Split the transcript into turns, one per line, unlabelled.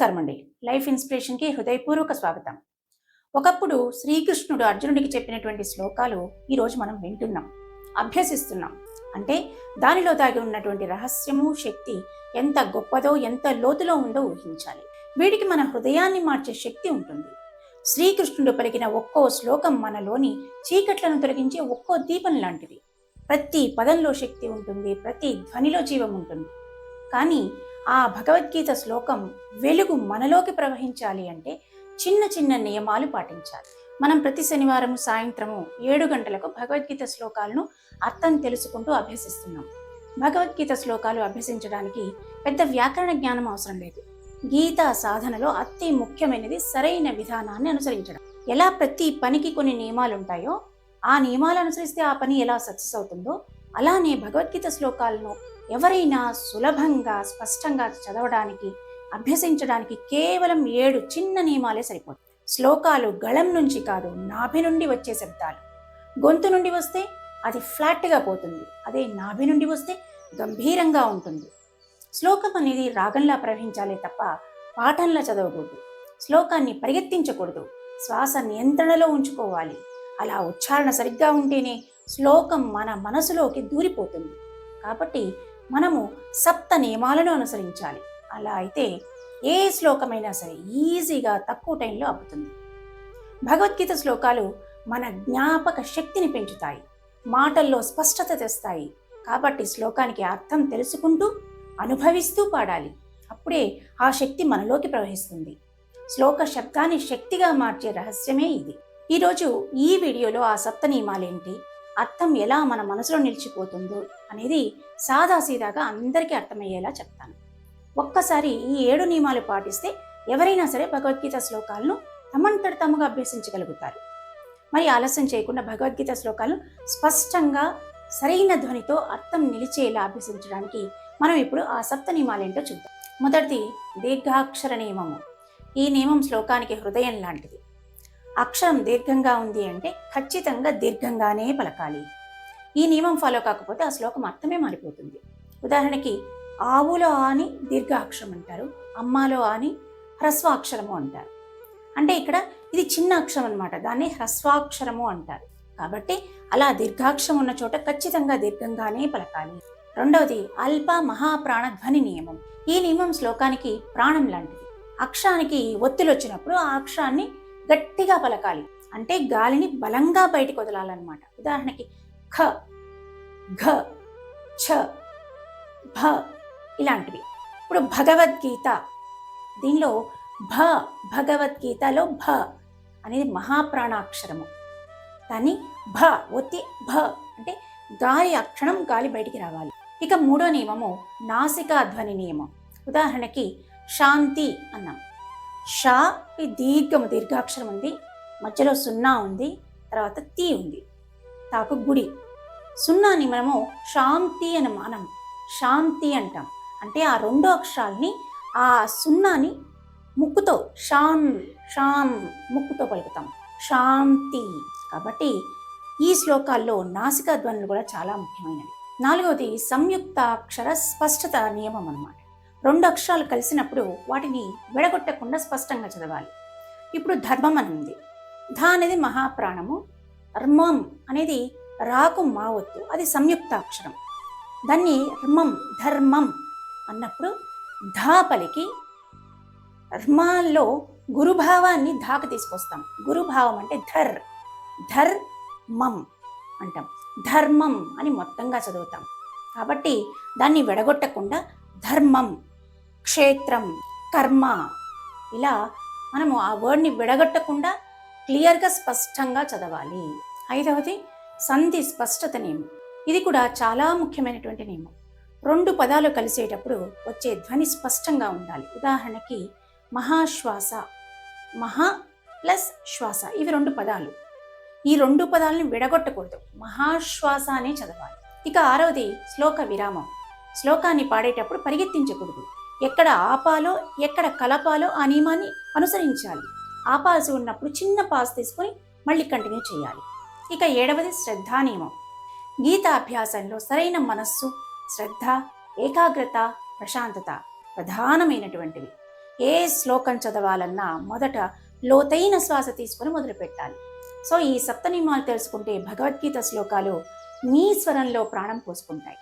నమస్కారం అండి. లైఫ్ ఇన్స్పిరేషన్కి హృదయపూర్వక స్వాగతం. ఒకప్పుడు శ్రీకృష్ణుడు అర్జునుడికి చెప్పినటువంటి శ్లోకాలు ఈరోజు మనం వింటున్నాం, అభ్యసిస్తున్నాం. అంటే దానిలో దాగి ఉన్నటువంటి రహస్యము, శక్తి ఎంత గొప్పదో, ఎంత లోతులో ఉందో ఊహించాలి. వీటికి మన హృదయాన్ని మార్చే శక్తి ఉంటుంది. శ్రీకృష్ణుడు పలికిన ఒక్కో శ్లోకం మనలోని చీకట్లను తొలగించే ఒక్కో దీపం లాంటిది. ప్రతి పదంలో శక్తి ఉంటుంది, ప్రతి ధ్వనిలో జీవం ఉంటుంది. కానీ ఆ భగవద్గీత శ్లోకం వెలుగు మనలోకి ప్రవహించాలి అంటే చిన్న చిన్న నియమాలు పాటించాలి. మనం ప్రతి శనివారం సాయంత్రము 7 గంటలకు భగవద్గీత శ్లోకాలను అర్థం తెలుసుకుంటూ అభ్యసిస్తున్నాం. భగవద్గీత శ్లోకాలు అభ్యసించడానికి పెద్ద వ్యాకరణ జ్ఞానం అవసరం లేదు. గీతా సాధనలో అతి ముఖ్యమైనది సరైన విధానాన్ని అనుసరించడం. ఎలా ప్రతి పనికి కొన్ని నియమాలు ఉంటాయో, ఆ నియమాలు అనుసరిస్తే ఆ పని ఎలా సక్సెస్ అవుతుందో, అలానే భగవద్గీత శ్లోకాలను ఎవరైనా సులభంగా స్పష్టంగా చదవడానికి, అభ్యసించడానికి కేవలం 7 చిన్న నియమాలే సరిపోతాయి. శ్లోకాలు గళం నుంచి కాదు, నాభి నుండి వచ్చే శబ్దాలు. గొంతు నుండి వస్తే అది ఫ్లాట్గా పోతుంది, అదే నాభి నుండి వస్తే గంభీరంగా ఉంటుంది. శ్లోకం అనేది రాగంలా ప్రవహించాలే తప్ప పాఠంలా చదవకూడదు. శ్లోకాన్ని పరిగెత్తించకూడదు, శ్వాస నియంత్రణలో ఉంచుకోవాలి. అలా ఉచ్చారణ సరిగ్గా ఉంటేనే శ్లోకం మన మనసులోకి దూరిపోతుంది. కాబట్టి మనము సప్త నియమాలను అనుసరించాలి. అలా అయితే ఏ శ్లోకమైనా సరే ఈజీగా తక్కువ టైంలో అబ్బుతుంది. భగవద్గీత శ్లోకాలు మన జ్ఞాపక శక్తిని పెంచుతాయి, మాటల్లో స్పష్టత తెస్తాయి. కాబట్టి శ్లోకానికి అర్థం తెలుసుకుంటూ అనుభవిస్తూ పాడాలి. అప్పుడే ఆ శక్తి మనలోకి ప్రవహిస్తుంది. శ్లోక శబ్దాన్ని శక్తిగా మార్చే రహస్యమే ఇది. ఈరోజు ఈ వీడియోలో ఆ సప్త నియమాలేంటి, అర్థం ఎలా మన మనసులో నిలిచిపోతుందో అనేది సాదాసీదాగా అందరికీ అర్థమయ్యేలా చెప్తాను. ఒక్కసారి ఈ 7 నియమాలు పాటిస్తే ఎవరైనా సరే భగవద్గీత శ్లోకాలను తమంతట తాముగా అభ్యసించగలుగుతారు. మరి ఆలస్యం చేయకుండా భగవద్గీత శ్లోకాలను స్పష్టంగా సరైన ధ్వనితో అర్థం నిలిచేలా అభ్యసించడానికి మనం ఇప్పుడు ఆ సప్త నియమాలేంటో చూద్దాం. మొదటిది దీర్ఘాక్షర నియమము. ఈ నియమం శ్లోకానికి హృదయం లాంటిది. అక్షరం దీర్ఘంగా ఉంది అంటే ఖచ్చితంగా దీర్ఘంగానే పలకాలి. ఈ నియమం ఫాలో కాకపోతే ఆ శ్లోకం అర్థమే మారిపోతుంది. ఉదాహరణకి ఆవులో అని దీర్ఘాక్షరం అంటారు, అమ్మాలో అని హ్రస్వాక్షరము అంటారు. అంటే ఇక్కడ ఇది చిన్న అక్షరం అన్నమాట, దాన్ని హ్రస్వాక్షరము అంటారు. కాబట్టి అలా దీర్ఘాక్షరం ఉన్న చోట ఖచ్చితంగా దీర్ఘంగానే పలకాలి. రెండవది అల్ప మహాప్రాణ ధ్వని నియమం. ఈ నియమం శ్లోకానికి ప్రాణం లాంటిది. అక్షరానికి ఒత్తిడి వచ్చినప్పుడు ఆ అక్షరాన్ని గట్టిగా పలకాలి, అంటే గాలిని బలంగా బయటికి వదలాలన్నమాట. ఉదాహరణకి ఖ, ఘ, ఛ, భ ఇలాంటివి. ఇప్పుడు భగవద్గీత, దీనిలో భగవద్గీతలో భ అనేది మహాప్రాణాక్షరము. దాన్ని భ ఒత్తి భ అంటే గాలి అక్షరం గాలి బయటికి రావాలి. ఇక మూడో నియమము నాసికా ధ్వని నియమం. ఉదాహరణకి శాంతి అన్నాం. షా దీర్ఘాక్షరం ఉంది, మధ్యలో సున్నా ఉంది, తర్వాత తీ ఉంది, తాకు గుడి. సున్నాని మనము శాంతి అని మనం శాంతి అంటాం. అంటే ఆ రెండో అక్షరాల్ని ఆ సున్నాని ముక్కుతో షాం ముక్కుతో పలుకుతాం, శాంతి. కాబట్టి ఈ శ్లోకాల్లో నాసికా ధ్వనులు కూడా చాలా ముఖ్యమైనవి. నాలుగవది సంయుక్తాక్షర స్పష్టత నియమం అన్నమాట. 2 అక్షరాలు కలిసినప్పుడు వాటిని విడగొట్టకుండా స్పష్టంగా చదవాలి. ఇప్పుడు ధర్మం అని ఉంది. ధ అనేది మహాప్రాణము, ర్మం అనేది రాకు మావత్తు, అది సంయుక్తాక్షరం. దాన్ని ధర్మం అన్నప్పుడు ధా పలికి ర్మాల్లో గురుభావాన్ని ధాకు తీసుకొస్తాం. గురుభావం అంటే ధర్మం అంటాం. ధర్మం అని మొత్తంగా చదువుతాం. కాబట్టి దాన్ని విడగొట్టకుండా ధర్మం, క్షేత్రం, కర్మ ఇలా మనము ఆ వర్డ్ని విడగొట్టకుండా క్లియర్గా స్పష్టంగా చదవాలి. ఐదవది సంధి స్పష్టత నియమం. ఇది కూడా చాలా ముఖ్యమైనటువంటి నియమం. 2 పదాలు కలిసేటప్పుడు వచ్చే ధ్వని స్పష్టంగా ఉండాలి. ఉదాహరణకి మహాశ్వాస, మహా ప్లస్ శ్వాస, ఇవి 2 పదాలు. ఈ 2 పదాలని విడగొట్టకూడదు, మహాశ్వాస అనే చదవాలి. ఇక ఆరవది శ్లోక విరామం. శ్లోకాన్ని పాడేటప్పుడు పరిగెత్తించకూడదు. ఎక్కడ ఆపాలో ఎక్కడ కలపాలో ఆ నియమాన్ని అనుసరించాలి. ఆపాల్సి ఉన్నప్పుడు చిన్న పాస్ తీసుకొని మళ్ళీ కంటిన్యూ చేయాలి. ఇక 7వది శ్రద్ధా నియమం. గీతాభ్యాసంలో సరైన మనస్సు, శ్రద్ధ, ఏకాగ్రత, ప్రశాంతత ప్రధానమైనటువంటివి. ఏ శ్లోకం చదవాలన్నా మొదట లోతైన శ్వాస తీసుకొని మొదలు పెట్టాలి. సో ఈ సప్త నియమాలు తెలుసుకుంటే భగవద్గీత శ్లోకాలు మీ స్వరంలో ప్రాణం పోసుకుంటాయి.